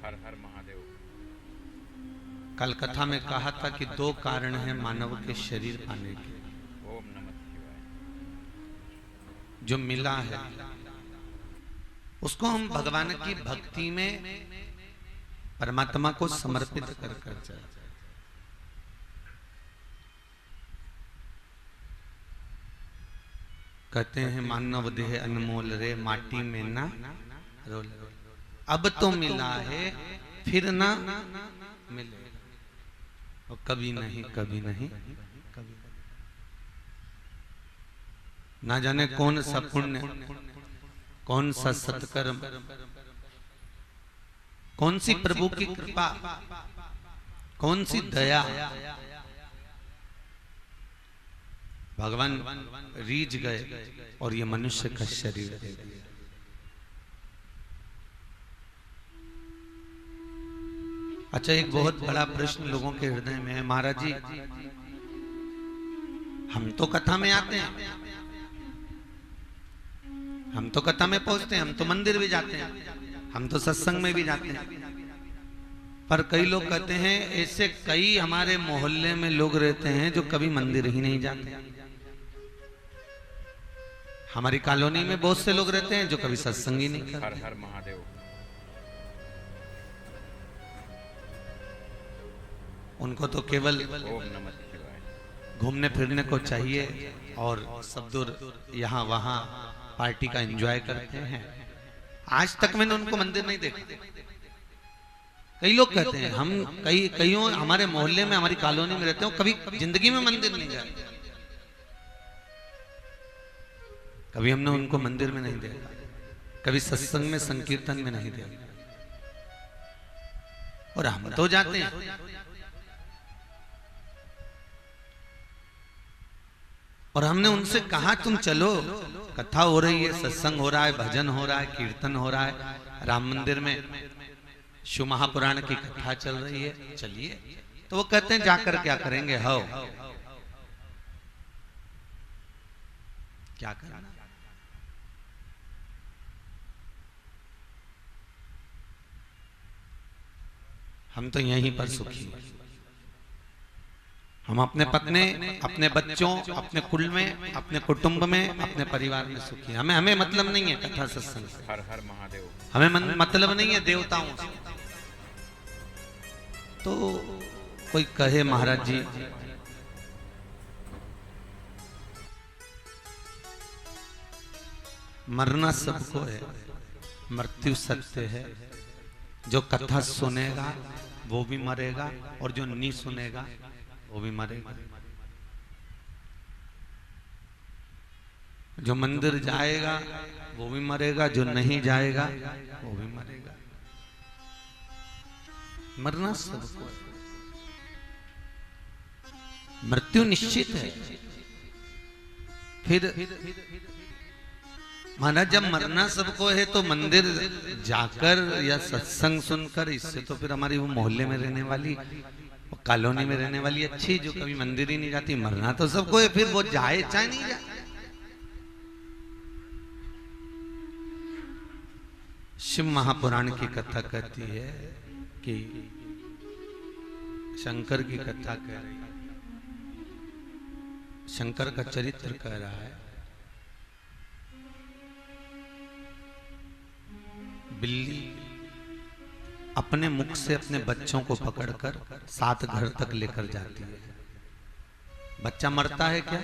हर हर महादेव। कल कथा में कहा था कि दो कारण हैं मानव के शरीर पाने के। ओम नमः शिवाय। जो मिला है उसको हम भगवान की भक्ति में परमात्मा को समर्पित कर कर जाए। कहते हैं मानव देह अनमोल रे माटी में ना रोल। अब तो मिला है फिर ना मिले, और कभी नहीं कभी नहीं कभी। ना जाने कौन सा पुण्य, कौन सा सत्कर्म, कौन सी प्रभु की कृपा, कौन सी दया भगवान रीझ गए और ये मनुष्य का शरीर दे दिया। अच्छा, एक बहुत बड़ा प्रश्न लोगों के हृदय में है, महाराज जी हम तो कथा में आते हैं, हम तो कथा में पहुंचते हैं, हम तो मंदिर भी जाते हैं, हम तो सत्संग में भी जाते हैं, पर कई लोग कहते हैं ऐसे कई हमारे मोहल्ले में लोग रहते हैं जो कभी मंदिर ही नहीं जाते। हमारी कॉलोनी में बहुत से लोग रहते हैं जो कभी सत्संग ही नहीं करते। हर हर महादेव। उनको तो केवल ओम नमः शिवाय। घूमने फिरने को चाहिए और सब दूर यहाँ वहाँ पार्टी का एंजॉय करते हैं। आज तक मैंने उनको मंदिर नहीं देखा। कई लोग कहते हैं हम कईयों हमारे मोहल्ले में हमारी कॉलोनी में रहते हो, कभी जिंदगी में मंदिर नहीं गए, कभी हमने उनको मंदिर में नहीं देखा, कभी सत्संग में संकीर्तन में नहीं देखा, और हम तो जाते हैं। और हमने उनसे कहा तुम चलो, कथा हो रही है, सत्संग हो रहा है, भजन हो रहा है, कीर्तन हो रहा है, राम मंदिर में शिव महापुराण की कथा चल रही है, चलिए। तो वो कहते हैं जाकर क्या करेंगे, हो क्या करना। हम तो यहीं पर सुखी हैं। हम अपने पत्नी, अपने बच्चों, अपने कुल में, अपने कुटुंब में, अपने परिवार में सुखी हैं। हमें मतलब नहीं है कथा सत्संग से, हर हर महादेव। हमें मतलब नहीं है देवताओं से। तो कोई कहे महाराज जी मरना सबको है, मृत्यु सत्य है, जो कथा सुनेगा वो भी मरेगा और जो नहीं सुनेगा वो भी मरेगा। जो मंदिर जाएगा वो भी मरेगा, जो नहीं जाएगा वो भी मरेगा। मरना सबको है, मृत्यु निश्चित है। फिर महाराज जब मरना सबको है तो मंदिर जाकर या सत्संग सुनकर, इससे तो फिर हमारी वो मोहल्ले में रहने वाली, कॉलोनी में रहने वाली अच्छी जो कभी मंदिर ही नहीं जाती, मरना तो सबको है, फिर वो जाए चाहे नहीं जाए। शिव महापुराण की कथा कहती है कि शंकर की कथा कह रही है, शंकर का चरित्र कह रहा है। बिल्ली अपने मुख से अपने बच्चों को पकड़कर 7 घर तक लेकर जाती है। बच्चा मरता है क्या?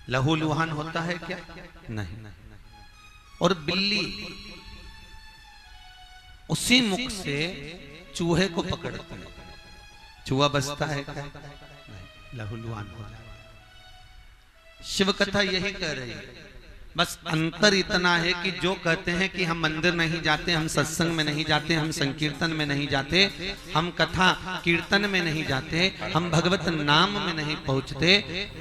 लहूलुहान होता है क्या? नहीं। और बिल्ली उसी मुख से चूहे को पकड़ती है, चूहा बचता है क्या? नहीं, लहूलुहान हो जाता है। शिव कथा यही कह रही है, बस अंतर इतना है कि जो कहते हैं कि हम मंदिर नहीं जाते, हम सत्संग में नहीं जाते, हम संकीर्तन में नहीं जाते, हम कथा कीर्तन में नहीं जाते, हम भगवत नाम में नहीं पहुंचते,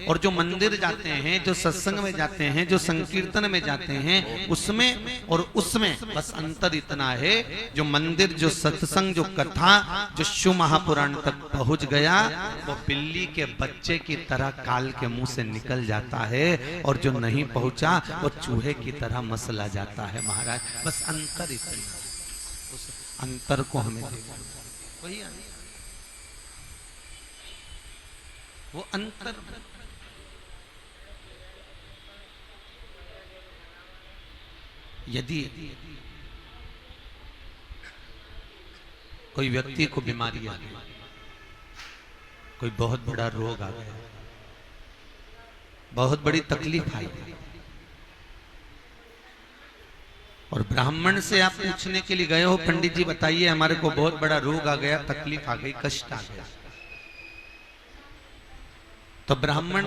और जो मंदिर जाते हैं, जो सत्संग में जाते हैं, जो संकीर्तन में जाते हैं, उसमें और उसमें बस अंतर इतना है, जो मंदिर, जो सत्संग, जो कथा, जो शिव महापुराण तक पहुंच गया वो बिल्ली के बच्चे की तरह काल के मुंह से निकल जाता है, और जो नहीं पहुंचा वो चूहे की तरह मसला जाता है। महाराज बस अंतर इतना। अंतर को हमें देखना, वही अंतर, वो अंतर। यदि कोई व्यक्ति को बीमारी आ गई, कोई बहुत बड़ा रोग आ गया, बहुत बड़ी तकलीफ आई, और ब्राह्मण से आप पूछने के लिए गए हो, पंडित जी बताइए हमारे को बहुत बड़ा रोग आ गया, तकलीफ आ गई, कष्ट आ गया, तो ब्राह्मण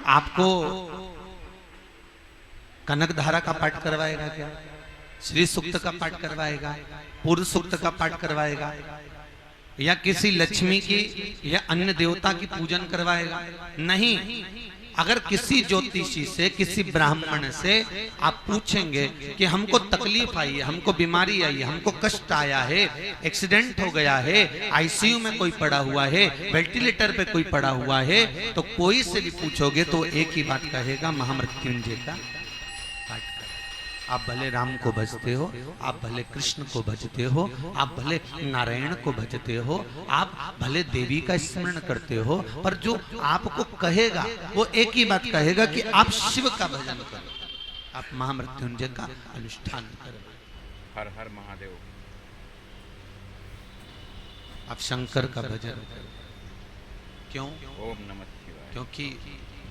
आपको कनक धारा का पाठ करवाएगा क्या? श्री सूक्त का पाठ करवाएगा? पूर्व सूक्त का पाठ करवाएगा? या किसी लक्ष्मी की या अन्य देवता की पूजन करवाएगा? नहीं। अगर किसी ज्योतिषी से, किसी ब्राह्मण से आप पूछेंगे कि हमको तकलीफ आई है, हमको बीमारी आई है, हमको कष्ट आया है, एक्सीडेंट हो गया है, आईसीयू में कोई पड़ा हुआ है, वेंटिलेटर पे कोई पड़ा हुआ है, तो कोई से भी पूछोगे तो एक ही बात कहेगा, महामृत्युंजय का पाठ करो। आप भले राम को भजते हो, आप भले कृष्ण को भजते हो, आप भले नारायण को भजते हो, आप भले देवी का स्मरण करते हो, पर जो आपको कहेगा वो एक ही बात कहेगा कि आप शिव का भजन करो, आप महामृत्युंजय का अनुष्ठान करो। हर हर महादेव। आप शंकर का भजन करो। क्यों? ओम नमः शिवाय। क्योंकि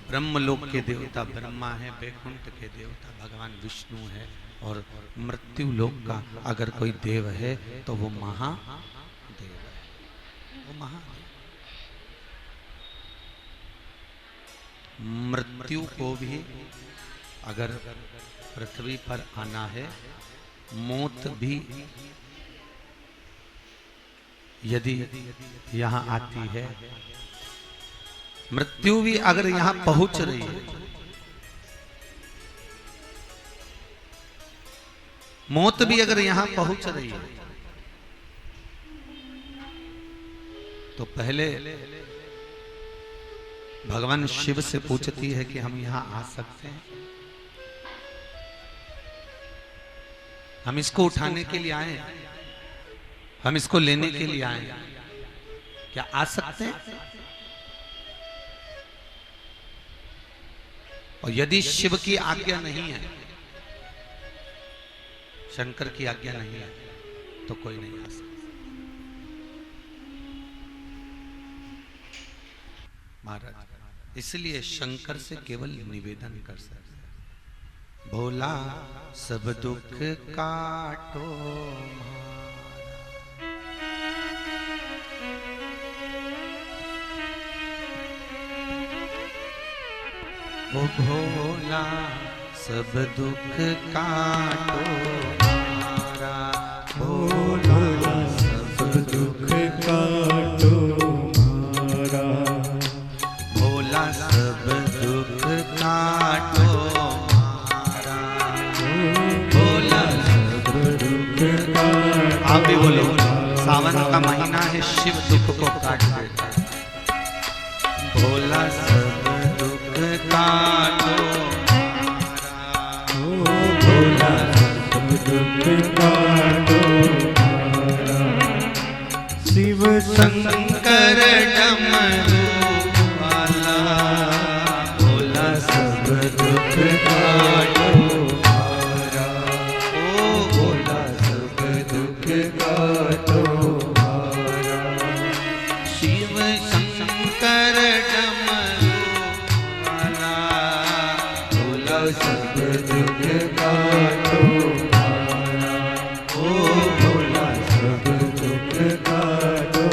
ब्रह्मलोक के देवता ब्रह्मा है, वैकुंठ के देवता भगवान विष्णु है, और मृत्यु लोक का अगर कोई देव है तो वो महादेव है, वो महादेव। मृत्यु को भी अगर पृथ्वी पर आना है, मौत भी यदि यहाँ आती है, मृत्यु भी अगर यहां पहुंच रही है, मौत भी अगर यहां पहुंच रही है, तो पहले भगवान शिव से पूछती है कि हम यहां आ सकते हैं? हम इसको उठाने के लिए आए, हम इसको लेने के लिए आए, क्या आ सकते हैं? और यदि शिव की आज्ञा नहीं है, शंकर की आज्ञा नहीं है, तो कोई नहीं आ सकता। महाराज इसलिए शंकर से केवल निवेदन कर सकते, भोला सब दुख काटो ओ भोला सब दुख काटो हमारा, भोला सब दुख काटो हमारा, भोला सब दुख काटो हमारा, भोला सब दुख काटो। आप भी बोलो, सावन का महीना है, शिव दुख को काट देता है। भोला सब काटो भोला सब दुख काटो, शिव शंकर डमरू वाला, भोला सब दुख काटो, ओ भोला सब दुख काटो, शिव शंकर डमरू सब दुख काटो, ओ भोला सब दुख काटो।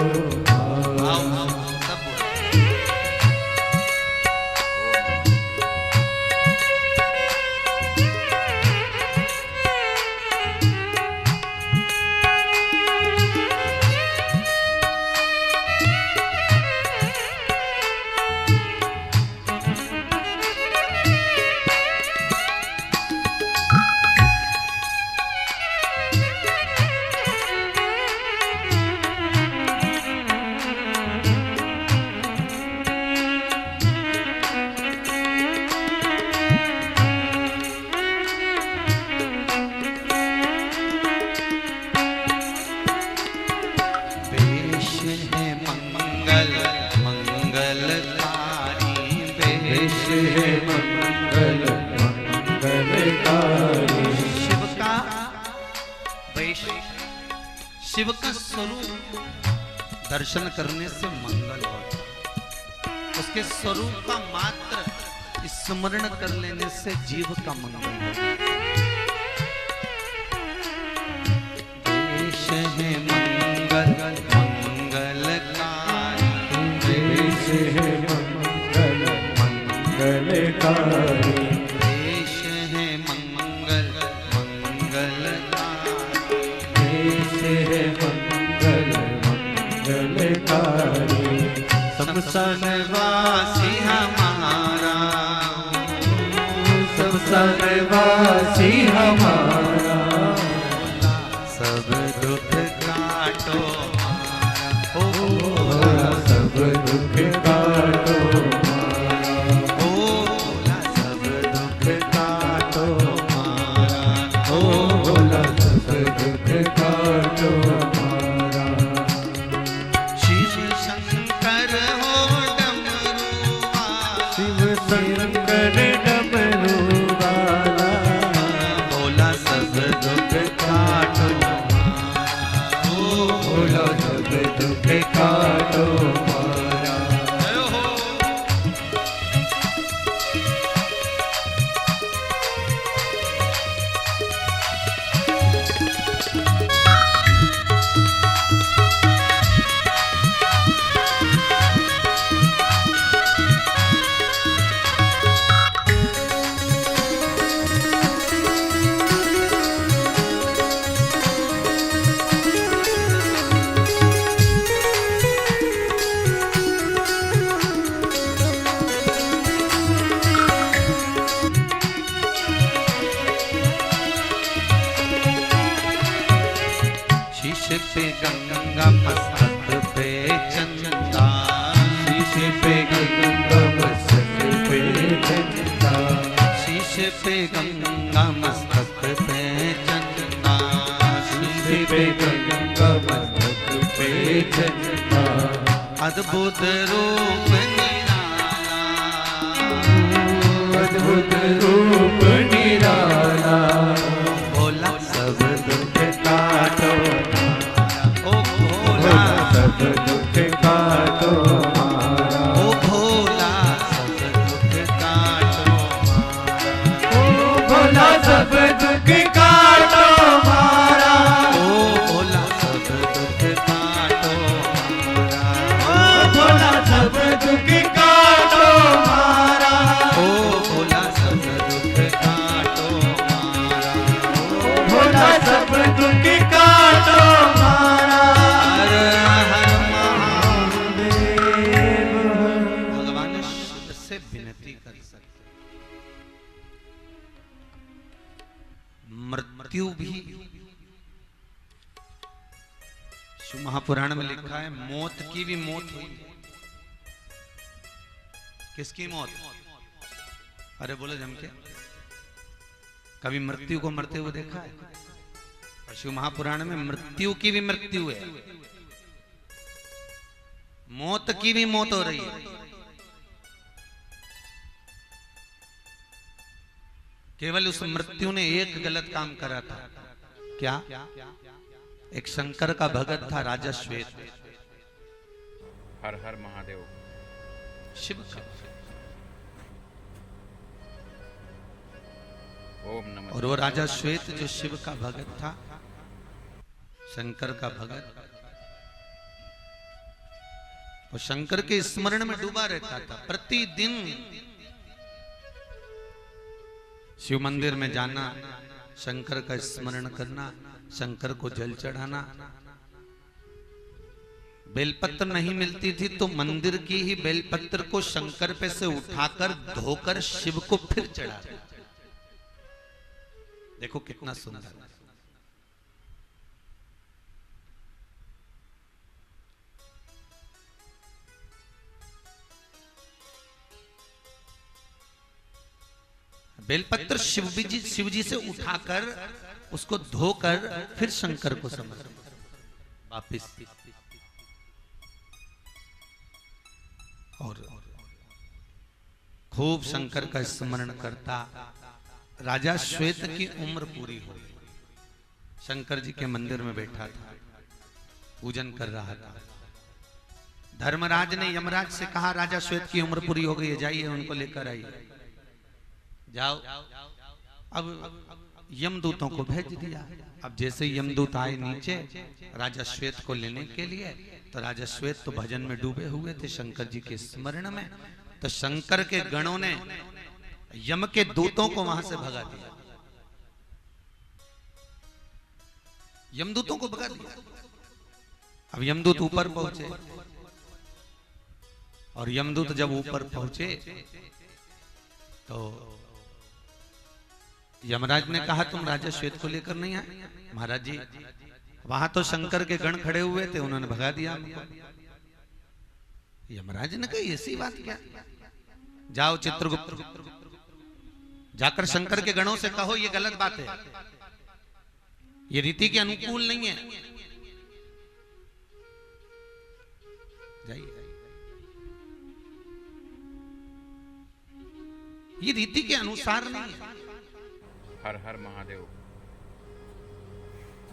वैश शिव का स्वरूप दर्शन करने से मंगल होता, उसके स्वरूप का मात्र स्मरण कर लेने से जीव का मंगल होता। देश है मंगल मंगलकारी, देश है मंगल मंगलकारी, देश है मंगल मंगलकारी, देश है मंगल मंगलकारी। शमशानवासी हमारा, शमशानवासी हमारा, सब दुख काटो हमारा, भोला सब दुख काटो हमारा, भोला सब दुख काटो हमारा, भोला सब दुख काटो हमारा। शिव शंकर हो डमरू वाला, शिव शंकर डमरू वाला, भोला सब दुख काटो हमारा, भोला सब दुख काटो हमारा। जय हो। शीश पे गंगा मस्तक पे चंदा, शीश पे गंगा मस्तक पे चंदा, शीश पे गंगा मस्तक पे चंदा, शीश पे गंगा मस्तक पे चंदा। अद्भुत रूप निराला, अद्भुत रूप निराला, भोला सब दुख काटो ओ भोला, सब दुख काटो हमारा, ओ भोला सब दुख काटो हमारा, ओ भोला सब दुख काटो हमारा, ओ भोला सब दुख काटो हमारा, ओ भोला सब दुख काटो हमारा, ओ भोला सब दुख काटो हमारा, भोला सब दुख काटो हमारा। हर हर महादेव। भगवान शिव से विनती कर सकते, मृत्यु भी शिव महापुराण में लिखा है, मौत की भी मौत हुई। किसकी मौत? अरे बोलो जम के, कभी मृत्यु को मरते हुए देखा है? और शिव महापुराण में मृत्यु की भी मृत्यु है, मौत की भी मौत हो रही है। केवल उस मृत्यु ने एक गलत काम करा था। क्या? एक शंकर का भगत था राजा श्वेत, हर हर महादेव। शिव का, ओम नमः। और वो राजा श्वेत जो शिव का भगत था, शंकर का भगत, वो शंकर के स्मरण में डूबा रहता था। प्रतिदिन शिव मंदिर में जाना, शंकर का स्मरण करना, शंकर को जल चढ़ाना। बेलपत्र नहीं मिलती थी तो मंदिर की ही बेलपत्र को शंकर पे से उठाकर धोकर शिव को फिर चढ़ा। देखो कितना सुंदर। बेलपत्र शिव जी से उठाकर उसको धोकर फिर शंकर को समर्पित वापिस। और खूब शंकर का स्मरण करता। राजा श्वेत की उम्र पूरी हो गई। शंकर जी के मंदिर में बैठा था, पूजन कर रहा था। धर्मराज ने यमराज से कहा, राजा श्वेत की उम्र पूरी हो गई है, जाइए उनको लेकर आइए। जाओ। अब यमदूतों को भेज दिया। अब जैसे यमदूत आए नीचे राजा श्वेत को लेने के लिए, तो राजा श्वेत तो भजन में डूबे हुए थे शंकर जी के स्मरण में। तो शंकर के गणों ने यम के दूतों को वहां से भगा दिया, यमदूतों को भगा दिया। अब यमदूत ऊपर पहुंचे, और यमदूत जब ऊपर पहुंचे तो यमराज ने कहा, तुम राजा श्वेत को लेकर नहीं आए? महाराज जी, वहां तो शंकर के गण खड़े हुए थे, उन्होंने भगा दिया हमको। यमराज ने कहा, ऐसी बात क्या? जाओ चित्रगुप्त, जाकर शंकर के गणों से कहो ये गलत बात है, ये रीति के अनुकूल नहीं है। जाइए, ये रीति के अनुसार नहीं है। हर हर महादेव।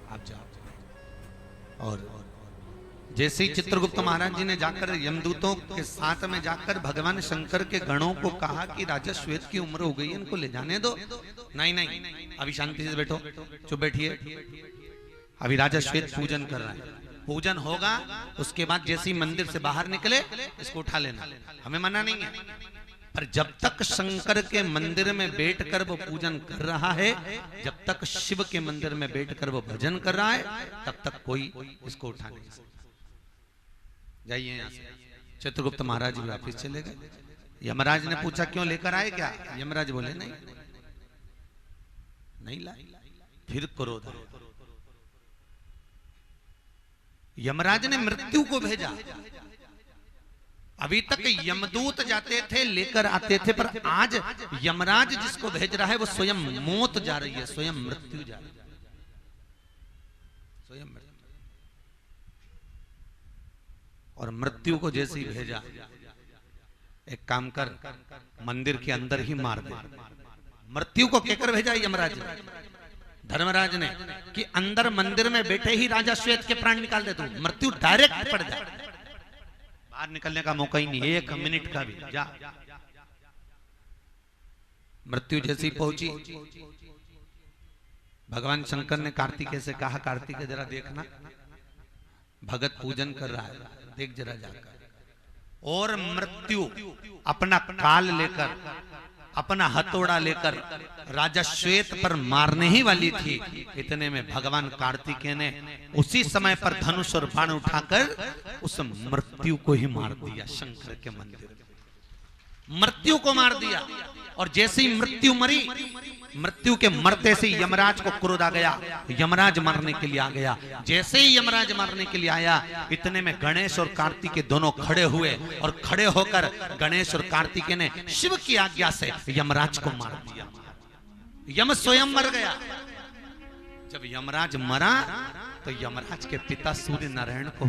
आप जाओ। और जैसे ही चित्रगुप्त महाराज जी ने जाकर यमदूतों के साथ में जाकर भगवान शंकर के गणों को कहा कि राजा श्वेत की उम्र हो गई है, इनको ले जाने दो। नहीं नहीं, अभी शांति से बैठो, चुप बैठिए। अभी राजा श्वेत पूजन कर रहा है, पूजन होगा, उसके बाद जैसे ही मंदिर से बाहर निकले इसको उठा लेना, हमें मना नहीं है। पर जब तक शंकर के मंदिर में बैठकर वो पूजन कर रहा है, जब तक शिव के मंदिर में बैठकर वो भजन कर रहा है, तब तक कोई इसको उठा नहीं सकता। जाइए यहाँ से। चित्रगुप्त महाराज भी वापिस चले गए। यमराज ने पूछा, क्यों लेकर आए क्या? यमराज बोले, नहीं नहीं लाए। फिर क्रोध आया। यमराज ने मृत्यु को भेजा। अभी तक यमदूत जाते थे, लेकर आते थे, पर आज यमराज जिसको भेज रहा है वो स्वयं मौत जा रही है, स्वयं मृत्यु जा रही है, स्वयं मृत्यु। और मृत्यु को जैसे ही भेजा, एक काम कर, मंदिर के अंदर ही मार दे। मृत्यु को कहकर भेजा यमराज धर्मराज ने कि अंदर मंदिर में बैठे ही राजा श्वेत के प्राण निकाल दे, तू मृत्यु डायरेक्ट पड़ जाए, बाहर निकलने का मौका ही नहीं, एक मिनट का भी। जा। मृत्यु जैसी पहुंची, भगवान शंकर ने कार्तिकेय से कहा, कार्तिकेय जरा देखना, भगत पूजन कर रहा है, देख जरा जाकर। और मृत्यु अपना काल लेकर, अपना हथौड़ा लेकर राजा श्वेत पर मारने ही वाली थी। इतने में भगवान कार्तिकेय ने उसी समय पर धनुष और बाण उठाकर उस मृत्यु को ही मार दिया। शंकर के मंदिर में मृत्यु को मार दिया। और जैसे ही मृत्यु मरी, मृत्यु के मरते से यमराज को क्रोध आ गया, यमराज मारने के लिए आ गया। जैसे ही यमराज मारने के लिए आया, इतने में गणेश और कार्तिकेय दोनों खड़े हुए, और खड़े होकर गणेश और कार्तिकेय ने शिव की आज्ञा से यमराज को मार दिया। यम स्वयं मर गया। जब यमराज मरा तो यमराज के पिता सूर्य नारायण को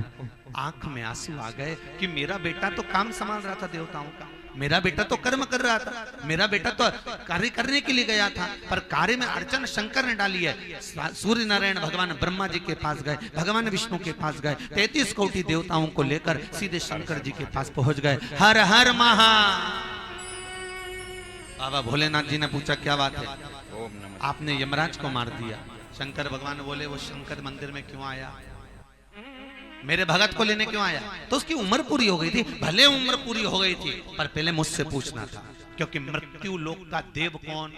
आंख में आंसू आ गए कि मेरा बेटा तो काम संभाल रहा था देवताओं का, मेरा बेटा तो कर्म कर रहा था, मेरा बेटा तो कार्य करने के लिए गया था, पर कार्य में अड़चन शंकर ने डाली है। सूर्य नारायण भगवान ब्रह्मा जी के पास गए, भगवान विष्णु के पास गए, 33 कोटि देवताओं को लेकर सीधे शंकर जी के पास पहुंच गए। हर हर महा। बाबा भोलेनाथ जी ने पूछा, क्या बात है? ओम नमः। आपने यमराज को मार दिया। शंकर भगवान बोले, वो शंकर मंदिर में क्यों आया? मेरे भगत को लेने क्यों आया? तो उसकी उम्र पूरी हो गई थी। भले उम्र पूरी हो गई थी, पर पहले मुझसे पूछना था, क्योंकि मृत्यु लोक का देव कौन?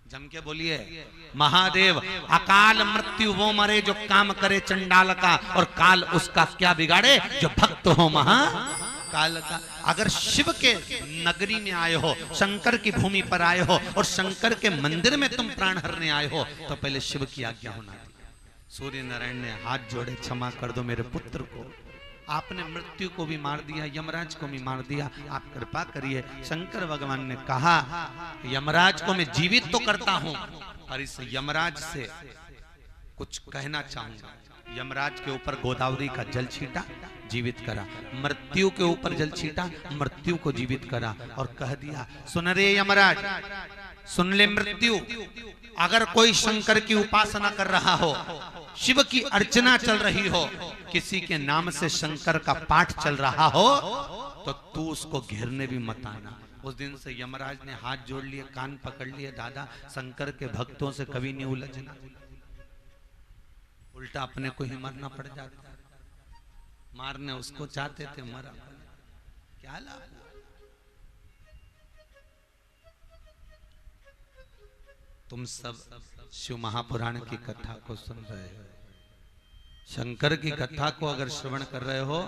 जम के बोलिए, महादेव। अकाल मृत्यु वो मरे जो काम करे चंडाल का, और काल उसका क्या बिगाड़े जो भक्त हो महाकाल का। अगर शिव के नगरी में आए हो, शंकर की भूमि पर आए हो, और शंकर के मंदिर में तुम प्राण हरने आए हो, तो पहले शिव की आज्ञा होना चाहिए। सूर्य नारायण ने हाथ जोड़े, क्षमा कर दो मेरे पुत्र को, आपने मृत्यु को भी मार दिया, यमराज को भी मार दिया, आप कृपा करिए। शंकर भगवान ने कहा, यमराज को मैं जीवित तो करता हूं, पर इस यमराज से कुछ कहना चाहूंगा। यमराज के ऊपर गोदावरी का जल छीटा, जीवित करा। मृत्यु के ऊपर जल छीटा, मृत्यु को जीवित करा, और कह दिया, सुन रे यमराज, सुन ले मृत्यु, अगर कोई शंकर की उपासना कर रहा हो, शिव की अर्चना चल रही हो, किसी के नाम से शंकर का पाठ चल रहा हो, तो तू उसको घेरने भी मत आना। उस दिन से यमराज ने हाथ जोड़ लिए, कान पकड़ लिए, दादा शंकर के भक्तों से कभी नहीं उलझना, उल्टा अपने को ही मरना पड़ जाता। मारने उसको चाहते थे, मरा, क्या लाभ। तुम सब शिव महापुराण की कथा को सुन रहे हो, शंकर की कथा को अगर श्रवण कर रहे हो,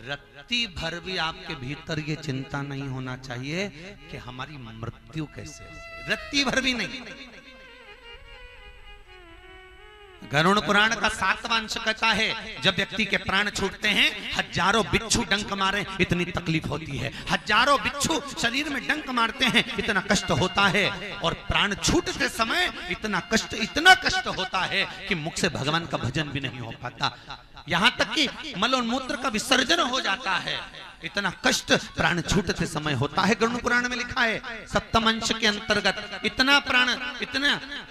रत्ती भर भी आपके भीतर ये चिंता नहीं होना चाहिए कि हमारी मृत्यु कैसे हो, रत्ती भर भी नहीं। गरुड़ पुराण का 7वां अंश कहता है, जब व्यक्ति के प्राण छूटते हैं, हजारों बिच्छू डंक मारे इतनी तकलीफ होती है, हजारों बिच्छू शरीर में डंक मारते हैं इतना कष्ट होता है, और प्राण छूटते समय इतना कष्ट होता है कि मुख से भगवान का भजन भी नहीं हो पाता, यहां तक कि मलोन्मूत्र का विसर्जन हो जाता है, इतना कष्ट प्राण छूटते समय होता है। गरुड़ पुराण में लिखा है 7वें अंश के अंतर्गत इतना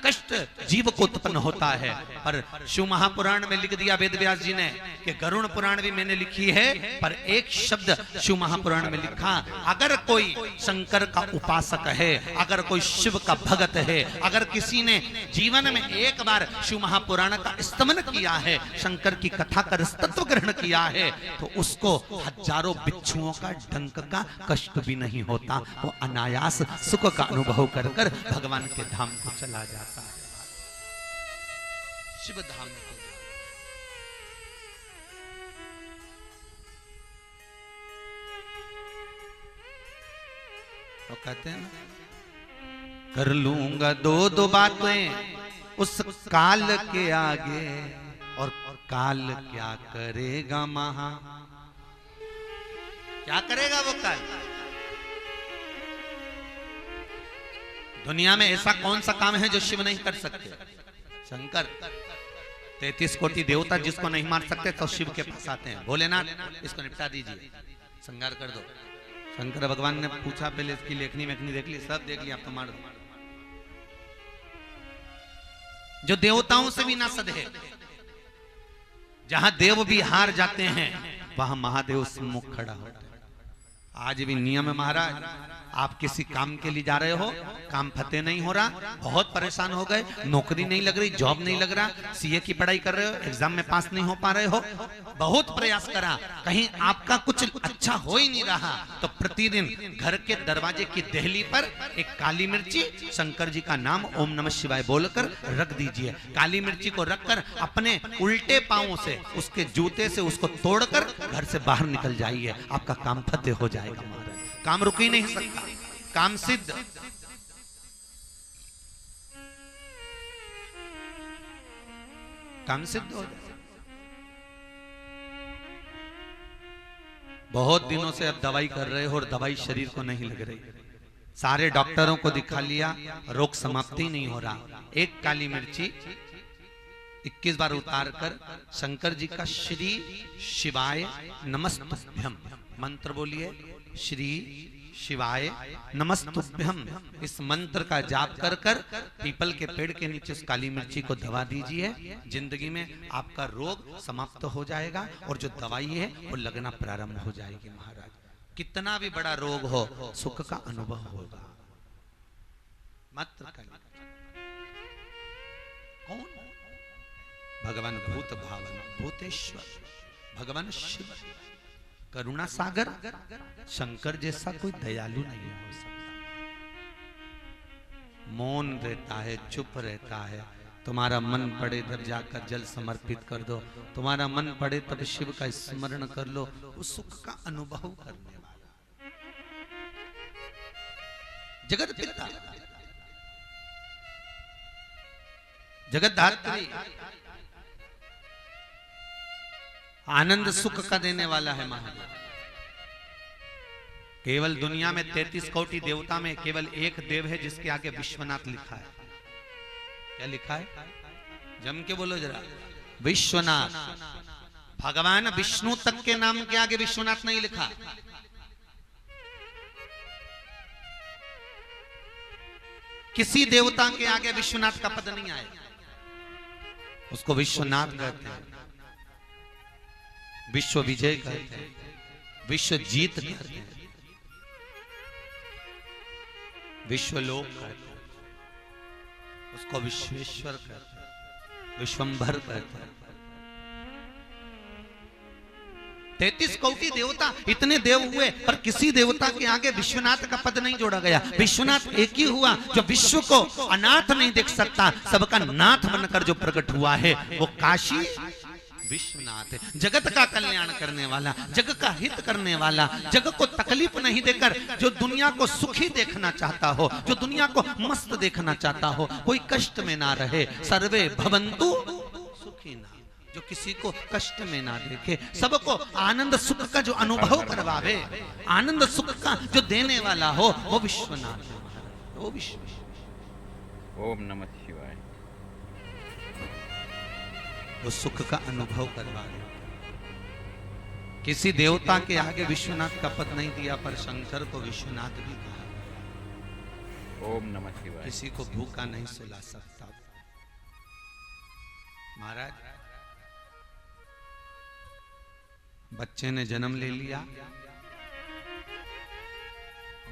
कष्ट जीव को उत्पन्न होता है। पर शिव महापुराण में लिख दिया वेद व्यास जी ने कि गरुड़ पुराण भी मैंने लिखी है, पर एक शब्द शिव महापुराण में लिखा, अगर कोई शंकर का उपासक है, अगर कोई शिव का भगत है, अगर किसी ने जीवन में एक बार शिव महापुराण का स्तमन किया है, शंकर की कथा का रसतत्व ग्रहण किया है, तो उसको हजारों बिच्छुओं का डंक का कष्ट भी नहीं होता, वो अनायास सुख का अनुभव कर कर भगवान के धाम को चला जाता है, शिव धाम को। तो कहते हैं ना, कर लूंगा दो बातें उस काल के आगे, और काल क्या करेगा महा, क्या करेगा वो काल। दुनिया में ऐसा कौन सा काम है जो शिव नहीं कर सकते, शंकर। 33 कोटि देवता जिसको नहीं मार सकते तो शिव के पास आते हैं, भोलेनाथ इसको निपटा दीजिए, संहार कर दो। शंकर भगवान ने पूछा, पहले इसकी लेखनी मेखनी देख ली, सब देख लिया, आप तो मार दो। जो देवताओं से भी ना सधे, जहां देव भी हार जाते हैं वहां महादेव सम्मुख खड़ा होता है। आज भी नियम है महाराज, आप किसी काम के लिए जा रहे हो, काम फतेह नहीं हो रहा, बहुत परेशान हो गए, नौकरी नहीं लग रही, जॉब नहीं लग रहा, सीए की पढ़ाई कर रहे हो, एग्जाम में पास नहीं हो पा रहे हो, बहुत प्रयास करा, कहीं आपका कुछ अच्छा हो ही नहीं रहा, तो प्रतिदिन घर के दरवाजे की देहली पर एक काली मिर्ची, शंकर जी का नाम ओम नमः शिवाय बोलकर रख दीजिए। काली मिर्ची को रखकर अपने उल्टे पांवों से, उसके जूते से उसको तोड़कर घर से बाहर निकल जाइए, आपका काम फतेह हो जाएगा महाराज। काम रुक ही नहीं सकता, काम सिद्ध। काम सिद्ध हो जाए। बहुत दिनों से अब दवाई कर रहे हो और दवाई शरीर को नहीं लग रही, सारे डॉक्टरों को दिखा लिया, रोग समाप्ति नहीं हो रहा। एक काली मिर्ची 21 बार उतार कर शंकर जी का श्री शिवाय नमस्तुभ्यम मंत्र बोलिए, श्री शिवाय नमस्तुभ्यम, इस मंत्र का जाप कर कर पीपल के पेड़ के नीचे उस काली मिर्ची को दबा दीजिए, जिंदगी में आपका रोग समाप्त हो जाएगा और जो दवाई है वो लगना प्रारंभ हो जाएगी महाराज। कितना भी बड़ा रोग हो, सुख का अनुभव होगा। मात्र कौन? भगवान भूत भावन भूतेश्वर, भगवान शिव करुणा सागर, शंकर जैसा कोई दयालु नहीं हो सकता। मौन रहता है, चुप रहता है, तुम्हारा मन पड़े तब जाकर जल समर्पित कर दो, तुम्हारा मन पड़े तब शिव का स्मरण कर लो, उस सुख का अनुभव करने वाला जगत पिता, जगत धात्री, आनंद सुख का देने वाला है महादेव। केवल दुनिया में 33 कोटि देवता में केवल एक देव है जिसके आगे विश्वनाथ लिखा है। क्या लिखा है? जम के बोलो जरा, विश्वनाथ। भगवान विष्णु तक के नाम के आगे विश्वनाथ नहीं लिखा। किसी देवता के आगे विश्वनाथ का पद नहीं आए, उसको विश्वनाथ कहते हैं, विश्व विजय कहते हैं, विश्व जीत कहते हैं, विश्वलोक कहते हैं, उसको विश्वेश्वर कहते हैं, विश्वंभर कहते हैं। 33 कोटि देवता, इतने देव हुए पर किसी देवता के आगे विश्वनाथ का पद नहीं जोड़ा गया। विश्वनाथ एक ही हुआ जो विश्व को अनाथ नहीं देख सकता, सबका नाथ बनकर जो प्रकट हुआ है वो काशी विश्वनाथ है। जगत का कल्याण करने वाला, जग का हित करने वाला, जग को तकलीफ नहीं देकर जो दुनिया को सुखी देखना चाहता हो, जो दुनिया को मस्त देखना चाहता हो, कोई कष्ट में ना रहे, सर्वे भवन्तु सुखी ना, जो किसी को कष्ट में ना देखे, सबको आनंद सुख का जो अनुभव करवावे, आनंद सुख का जो देने वाला हो, वो विश्वनाथ, वो विश्व। ओम नमः शिवाय। वो सुख का अनुभव करवा दे। किसी देवता के आगे विश्वनाथ का पद नहीं दिया, पर शंकर को विश्वनाथ भी कहा। ओम नमः शिवाय। किसी को भूखा नहीं सुला सकता। महाराज, बच्चे ने जन्म ले लिया,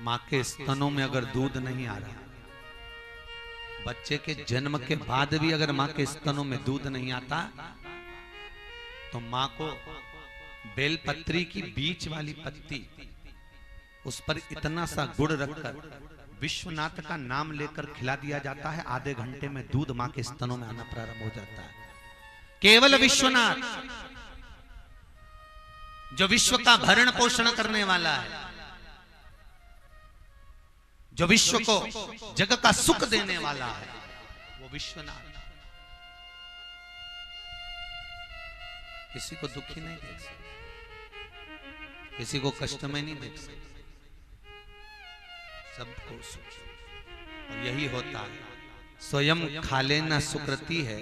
मां के स्तनों में अगर दूध नहीं आ रहा, बच्चे के जन्म के बाद भी अगर मां के स्तनों में दूध नहीं आता, तो मां को बेलपत्री की बीच वाली पत्ती, उस पर इतना सा गुड़ रखकर विश्वनाथ का नाम लेकर खिला दिया जाता है। आधे घंटे में दूध मां के स्तनों में आना प्रारंभ हो जाता है। केवल विश्वनाथ जो विश्व का भरण पोषण करने वाला है, जो विश्व को जग का सुख देने वाला है, वो विश्वनाथ। किसी को दुखी नहीं देख सकते, किसी को कष्ट में नहीं देख सकते, सबको सुख। और यही होता है, स्वयं खा लेना सुकृति है,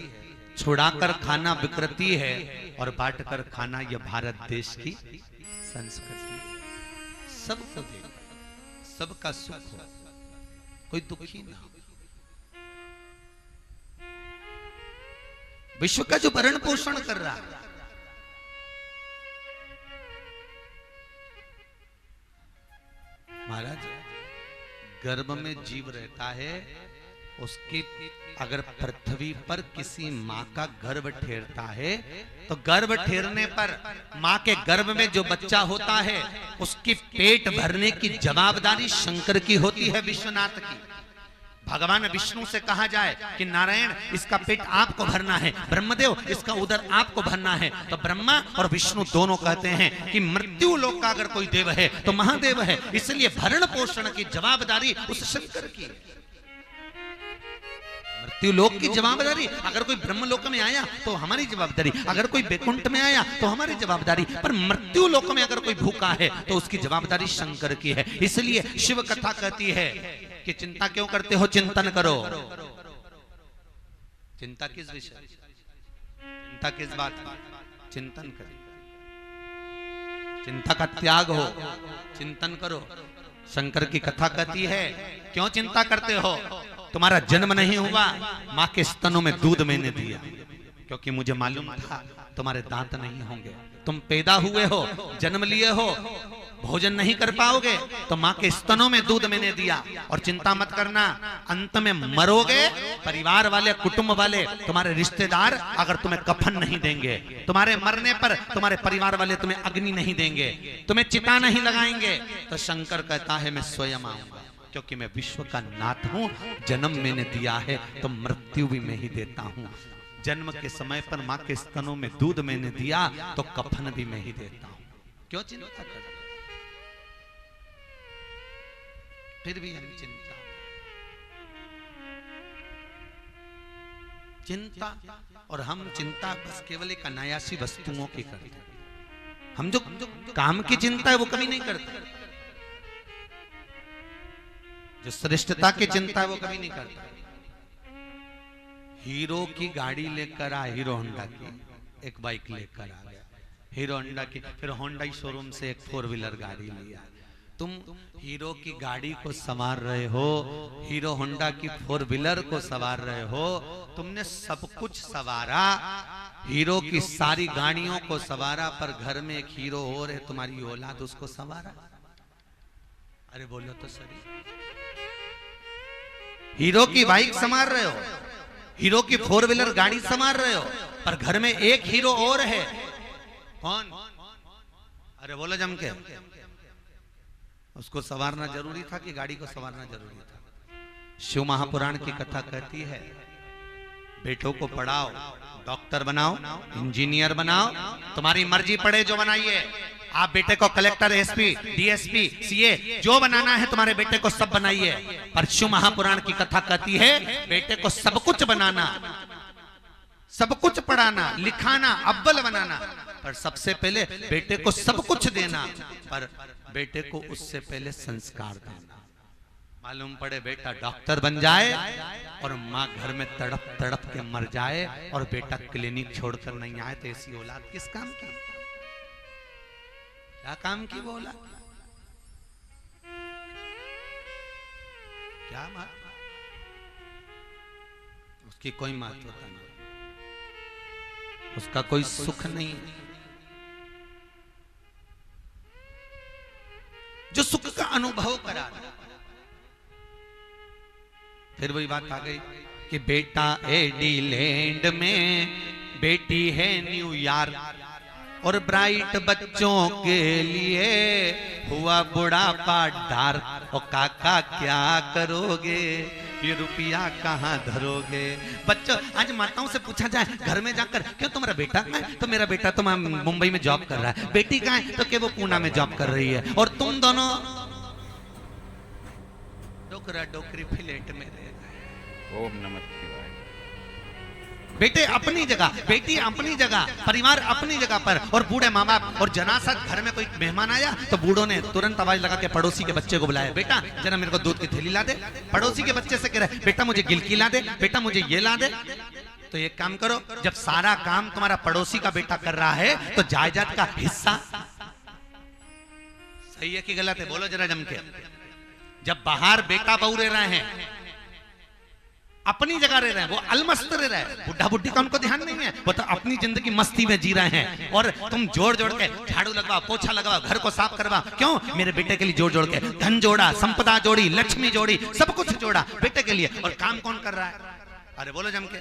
छुड़ाकर खाना विकृति है, और बांटकर खाना यह भारत देश की संस्कृति है। सबको दे, सबका सुख हो, कोई दुखी ना हो। विश्व का जो भरण पोषण कर रहा है, महाराज, गर्भ में जीव रहता है, उसकी अगर पृथ्वी पर किसी मां का गर्भ ठेरता है, तो गर्भ ठेरने पर मां के गर्भ में जो बच्चा होता है, उसकी पेट भरने की जवाबदारी शंकर की होती है, विश्वनाथ की। भगवान विष्णु से कहा जाए कि नारायण इसका पेट आपको भरना है, ब्रह्मदेव इसका उदर आपको भरना है, तो ब्रह्मा और विष्णु दोनों कहते हैं कि मृत्यु लोक का अगर कोई देव है तो महादेव है, इसलिए भरण पोषण की जवाबदारी उस शंकर की। मृत्यु लोक की जवाबदारी, अगर कोई ब्रह्म लोक में आया तो हमारी जवाबदारी, अगर कोई बैकुंठ में आया तो हमारी जवाबदारी, पर मृत्यु लोक में अगर कोई भूखा है तो उसकी जवाबदारी शंकर की है। इसलिए शिव कथा कहती है कि चिंता क्यों करते हो, चिंतन करो। चिंता किस विषय, चिंता किस बात की, चिंतन करो, चिंता का त्याग हो, चिंतन करो। शंकर की कथा कहती है, क्यों चिंता करते हो, तुम्हारा जन्म नहीं हुआ, मां के स्तनों में दूध मैंने दिया, क्योंकि मुझे मालूम था तुम्हारे दांत नहीं होंगे, तुम पैदा हुए हो, जन्म लिए हो, भोजन नहीं कर पाओगे, तो मां के स्तनों में दूध मैंने दिया। और चिंता मत करना, अंत में मरोगे, परिवार वाले, कुटुंब वाले, तुम्हारे रिश्तेदार अगर तुम्हें कफन नहीं देंगे, तुम्हारे मरने पर तुम्हारे परिवार वाले तुम्हें अग्नि नहीं देंगे, तुम्हें चिता नहीं लगाएंगे, तो शंकर कहता है मैं स्वयं आऊंगा, क्योंकि मैं विश्व का नाथ हूं। जन्म मैंने दिया है तो मृत्यु भी मैं ही देता हूं। जन्म के समय पर मां के स्तनों में दूध मैंने दिया तो कफन भी मैं ही देता हूं। क्यों चिंता कर, फिर भी हम चिंता और हम चिंता बस केवल एक अनायासी वस्तुओं की करते हैं। हम जो काम की चिंता है वो कभी नहीं करते, जो श्रेष्ठता की चिंता है वो कभी नहीं करता। हीरो की गाड़ी लेकर आ, हीरो होंडा की एक बाइक लेकर आ गया, हीरो होंडा की, फिर होंडा शोरूम से एक 4 व्हीलर गाड़ी लिया, तुम हीरो की गाड़ी को संवार रहे हो, हीरो होंडा की 4 व्हीलर को संवार रहे हो, तुमने सब कुछ संवारा, हीरो की सारी गाड़ियों को संवारा, पर घर में एक हीरो और है तुम्हारी औलाद, उसको संवारा? अरे बोलो तो सही। हीरो की बाइक संवार रहे हो, हीरो की 4 व्हीलर गाड़ी संवार रहे हो, पर घर में एक हीरो और है। कौन? अरे बोलो जम के। उसको संवारना जरूरी था कि गाड़ी को संवारना जरूरी था? शिव महापुराण की कथा कहती है, बेटों को पढ़ाओ, डॉक्टर बनाओ, इंजीनियर बनाओ, तुम्हारी मर्जी पड़े जो बनाइए। आप बेटे को कलेक्टर, एसपी, डीएसपी, सीए जो बनाना है तुम्हारे बेटे को सब बनाइए, पर शिव महापुराण की कथा कहती है बेटे को सब कुछ बनाना, सब कुछ पढ़ाना, लिखाना, अव्वल बनाना, पर सबसे पहले बेटे को सब कुछ देना, पर बेटे को उससे पहले संस्कार देना। मालूम पड़े बेटा डॉक्टर बन जाए और माँ घर में तड़प तड़प के मर जाए और बेटा क्लिनिक छोड़कर नहीं आए, तो ऐसी औलाद किस काम की? क्या काम की वो औलाद? क्या बात? उसकी कोई महत्वता नहीं, उसका कोई सुख नहीं। जो सुख का अनुभव करा रहा। फिर वही बात आ गई कि बेटा एडिलेंड में, बेटी है न्यूयॉर्क, और ब्राइट बच्चों के लिए हुआ बुढ़ापा डार्क। और काका क्या करोगे, ये रुपया कहाँ धरोगे? बच्चों, आज माताओं से पूछा जाए घर में जाकर, क्यों तुम्हारा बेटा कहाँ है? तो मेरा बेटा तो मुंबई में जॉब कर रहा है। बेटी कहाँ है? तो क्या वो पूना में जॉब कर रही है। और तुम दोनों डोकरा डोकरी फ्लैट में रह गए। ओम नमः शिवाय। बेटे अपनी जगह, बेटी अपनी जगह, परिवार अपनी जगह पर, और बूढ़े माँ बाप। और जनासा घर में कोई मेहमान आया तो बूढ़ों ने तुरंत आवाज लगा के पड़ोसी के बच्चे को बुलाया, बेटा जरा मेरे को दूध की थैली ला दे। पड़ोसी के बच्चे से कह रहे, बेटा मुझे गिलकी ला दे, बेटा मुझे ये ला दे। तो एक काम करो, जब सारा काम तुम्हारा पड़ोसी का बेटा कर रहा है तो जायदाद का हिस्सा सही है कि गलत है? बोलो जरा जम के। जब बाहर बेटा बहू रह रहे हैं, अपनी जगह रह रहे हैं, वो अलमस्त रह रहे हैं, बुढ़ा बुढ़ी का उनको ध्यान नहीं है, वो तो अपनी जिंदगी मस्ती में जी रहे हैं। और तुम जोड़ जोड़ के झाड़ू लगवाओ, पोछा लगवाओ, घर को साफ करवाओ। क्यों? मेरे बेटे के लिए जोड़ जोड़ के धन जोड़ा, संपदा जोड़ी, लक्ष्मी जोड़ी, सब कुछ जोड़ा बेटे के लिए। और काम कौन कर रहा है? अरे बोलो जम के।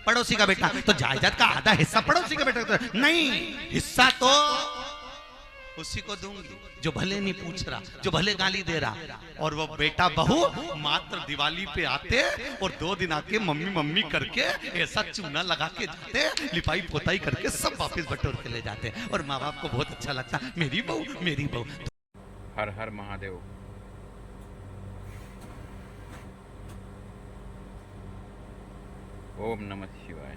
पड़ोसी का बेटा। तो जायदाद का आधा हिस्सा पड़ोसी का बेटा। नहीं, हिस्सा तो उसी को दूंगी जो भले नहीं पूछ रहा, जो भले गाली दे रहा। और वो बेटा बहू मात्र दिवाली पे आते और 2 दिन आके मम्मी मम्मी करके ऐसा चूना लगा के जाते, लिपाई पोताई करके सब वापस बटोर के ले जाते। और माँ बाप को बहुत अच्छा लगता, मेरी बहू मेरी बहू। हर हर महादेव। ओम नमः शिवाय।